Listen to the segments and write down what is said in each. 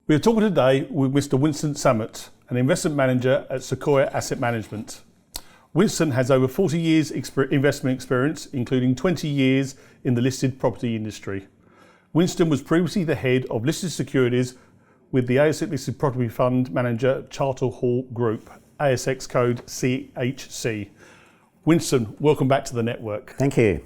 We are talking today with Mr. Winston Sammut, an investment manager at Sequoia Asset Management. Winston has over 40 years investment experience, including 20 years in the listed property industry. Winston was previously the head of listed securities with the ASX listed property fund manager Charter Hall Group, ASX code CHC. Winston, welcome back to the network. Thank you.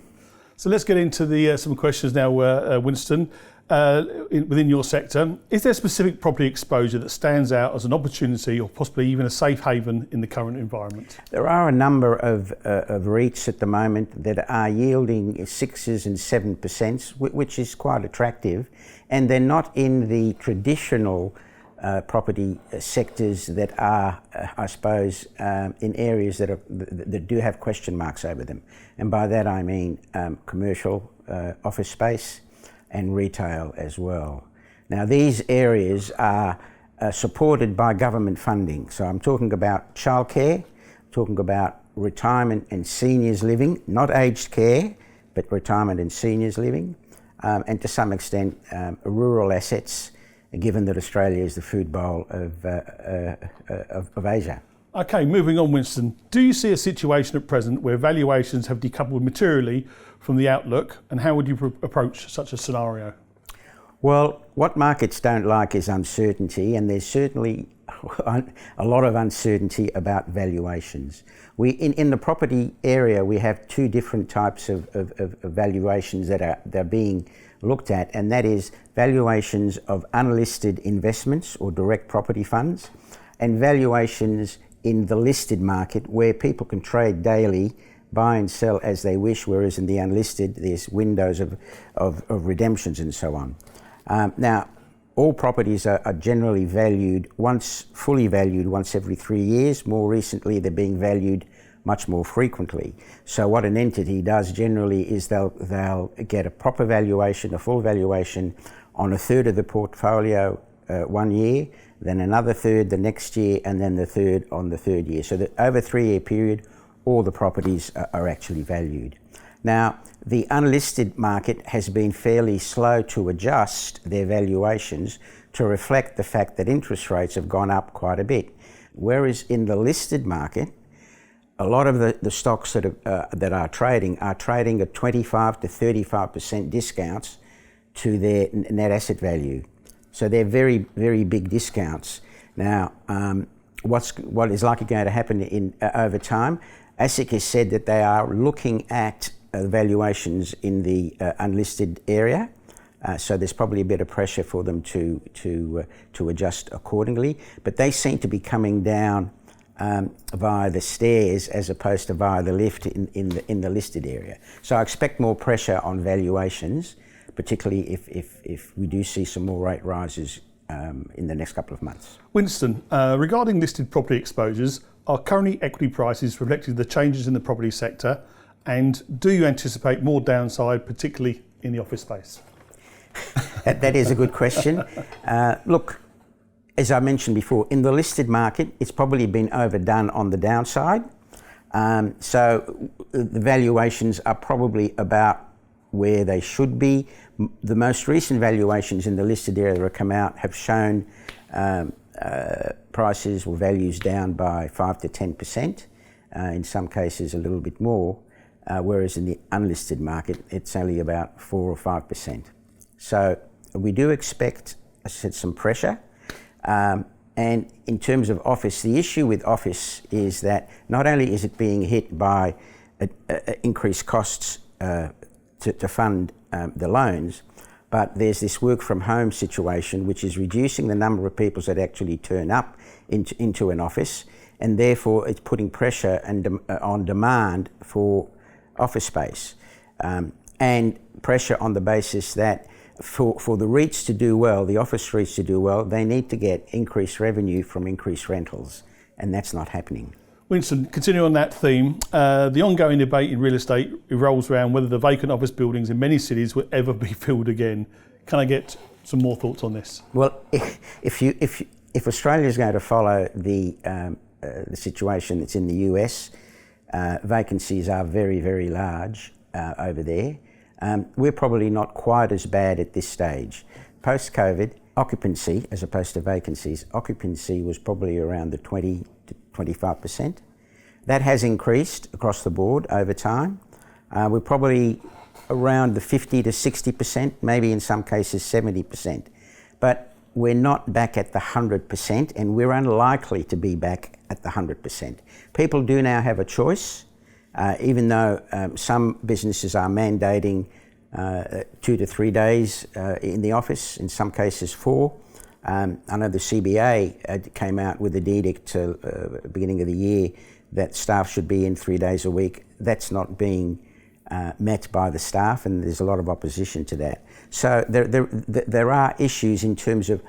So let's get into some questions now, Winston. Within your sector, is there a specific property exposure that stands out as an opportunity or possibly even a safe haven in the current environment? There are a number of REITs at the moment that are yielding 6% and 7%, which is quite attractive, and they're not in the traditional property sectors that are, I suppose, in areas that do have question marks over them. And by that I mean commercial office space and retail as well. Now these areas are supported by government funding. So I'm talking about childcare, talking about retirement and seniors living, not aged care, but retirement and seniors living, and to some extent rural assets, given that Australia is the food bowl of Asia. Okay, moving on, Winston. Do you see a situation at present where valuations have decoupled materially from the outlook, and how would you approach such a scenario? Well, what markets don't like is uncertainty, and there's certainly a lot of uncertainty about valuations. In the property area, we have two different types of valuations that are being looked at, and that is valuations of unlisted investments or direct property funds, and valuations in the listed market where people can trade daily, buy and sell as they wish, whereas in the unlisted there's windows of redemptions and so on. Now, all properties are generally valued fully valued once every 3 years. More recently they're being valued much more frequently. So what an entity does generally is they'll get a proper valuation, a full valuation on a third of the portfolio 1 year, then another third the next year, and then the third on the third year. So that over a 3-year period, all the properties are actually valued. Now, the unlisted market has been fairly slow to adjust their valuations to reflect the fact that interest rates have gone up quite a bit. Whereas in the listed market, a lot of the stocks that are trading at 25 to 35% discounts to their net asset value. So they're very, very big discounts. Now, what is likely going to happen over time? ASIC has said that they are looking at valuations in the unlisted area, so there's probably a bit of pressure for them to adjust accordingly. But they seem to be coming down via the stairs as opposed to via the lift in the listed area. So I expect more pressure on valuations, particularly if we do see some more rate rises in the next couple of months. Winston, regarding listed property exposures, are currently equity prices reflecting the changes in the property sector, and do you anticipate more downside, particularly in the office space? That is a good question. Look, as I mentioned before, in the listed market, it's probably been overdone on the downside. So the valuations are probably about where they should be. The most recent valuations in the listed area that have come out have shown prices or values down by 5 to 10%, in some cases a little bit more, whereas in the unlisted market it's only about 4 or 5%. So we do expect, I said, some pressure. And in terms of office, the issue with office is that not only is it being hit by increased costs to fund the loans, but there's this work from home situation which is reducing the number of people that actually turn up into an office, and therefore it's putting pressure on demand for office space, and pressure on the basis that for the REITs to do well, the office REITs to do well, they need to get increased revenue from increased rentals, and that's not happening. Winston, continuing on that theme, the ongoing debate in real estate revolves around whether the vacant office buildings in many cities will ever be filled again. Can I get some more thoughts on this? Well, if Australia is going to follow the situation that's in the US, vacancies are very, very large over there. We're probably not quite as bad at this stage. Post-COVID, occupancy, as opposed to vacancies, occupancy was probably around the 20 to 25%. That has increased across the board over time. We're probably around the 50 to 60%, maybe in some cases 70%. But we're not back at the 100%, and we're unlikely to be back at the 100%. People do now have a choice, even though some businesses are mandating 2 to 3 days in the office, in some cases 4. I know the CBA came out with an edict beginning of the year that staff should be in 3 days a week. That's not being met by the staff, and there's a lot of opposition to that. So there are issues in terms of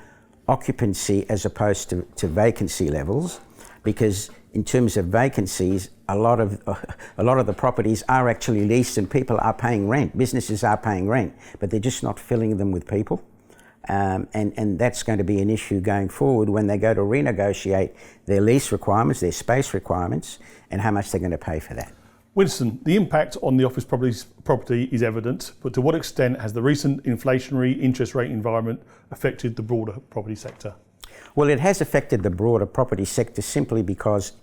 occupancy as opposed to vacancy levels, because in terms of vacancies, a lot of the properties are actually leased and people are paying rent. Businesses are paying rent, but they're just not filling them with people. And that's going to be an issue going forward when they go to renegotiate their lease requirements, their space requirements, and how much they're going to pay for that. Winston, the impact on the office property is evident, but to what extent has the recent inflationary interest rate environment affected the broader property sector? Well, it has affected the broader property sector simply because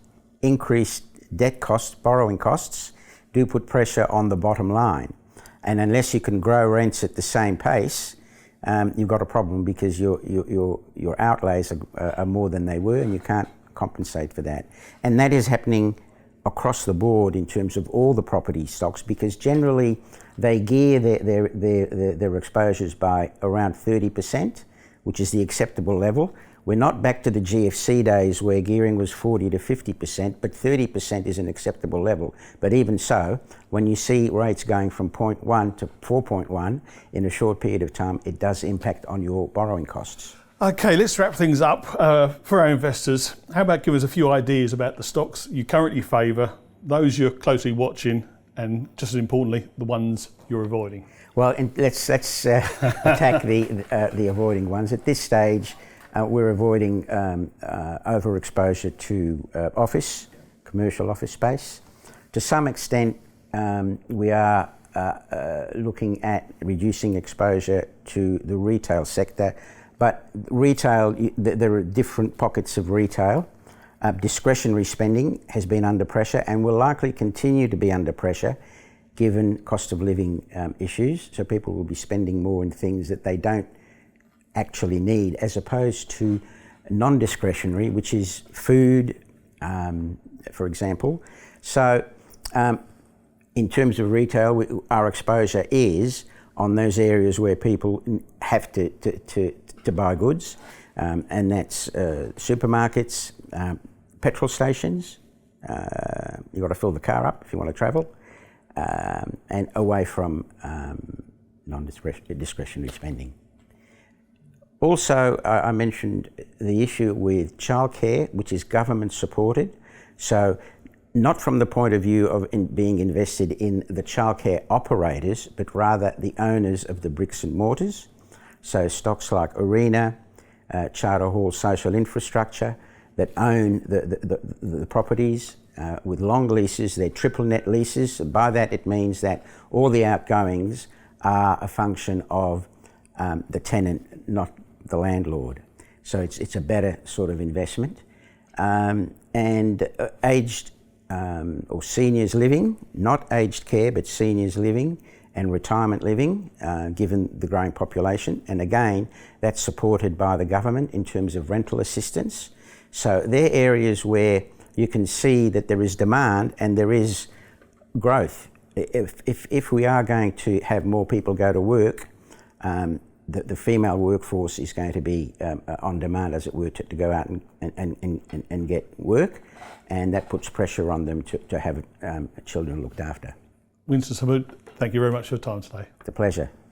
increased debt costs, borrowing costs, do put pressure on the bottom line. And unless you can grow rents at the same pace, you've got a problem, because your outlays are more than they were, and you can't compensate for that. And that is happening across the board in terms of all the property stocks, because generally they gear their exposures by around 30%, which is the acceptable level. We're not back to the GFC days where gearing was 40 to 50%, but 30% is an acceptable level. But even so, when you see rates going from 0.1 to 4.1 in a short period of time, it does impact on your borrowing costs. Okay, let's wrap things up for our investors. How about give us a few ideas about the stocks you currently favour, those you're closely watching, and just as importantly, the ones you're avoiding? Well, let's attack the avoiding ones. At this stage, we're avoiding overexposure to office, commercial office space. To some extent, we are looking at reducing exposure to the retail sector. But retail, there are different pockets of retail. Discretionary spending has been under pressure and will likely continue to be under pressure given cost of living issues. So people will be spending more in things that they don't actually need, as opposed to non-discretionary, which is food, for example. So in terms of retail, our exposure is on those areas where people have to buy goods, and that's supermarkets, petrol stations. You've got to fill the car up if you want to travel, and away from non-discretionary spending. Also, I mentioned the issue with childcare, which is government supported. So not from the point of view of being invested in the childcare operators, but rather the owners of the bricks and mortars. So stocks like Arena, Charter Hall Social Infrastructure, that own the properties with long leases. They're triple net leases. By that it means that all the outgoings are a function of the tenant, not the landlord. So it's a better sort of investment. And aged or seniors living, not aged care, but seniors living and retirement living, given the growing population. And again, that's supported by the government in terms of rental assistance. So they're areas where you can see that there is demand and there is growth. If we are going to have more people go to work, the female workforce is going to be on demand, as it were, to go out and get work, and that puts pressure on them to have children looked after. Winston, Sammut, thank you very much for your time today. It's a pleasure.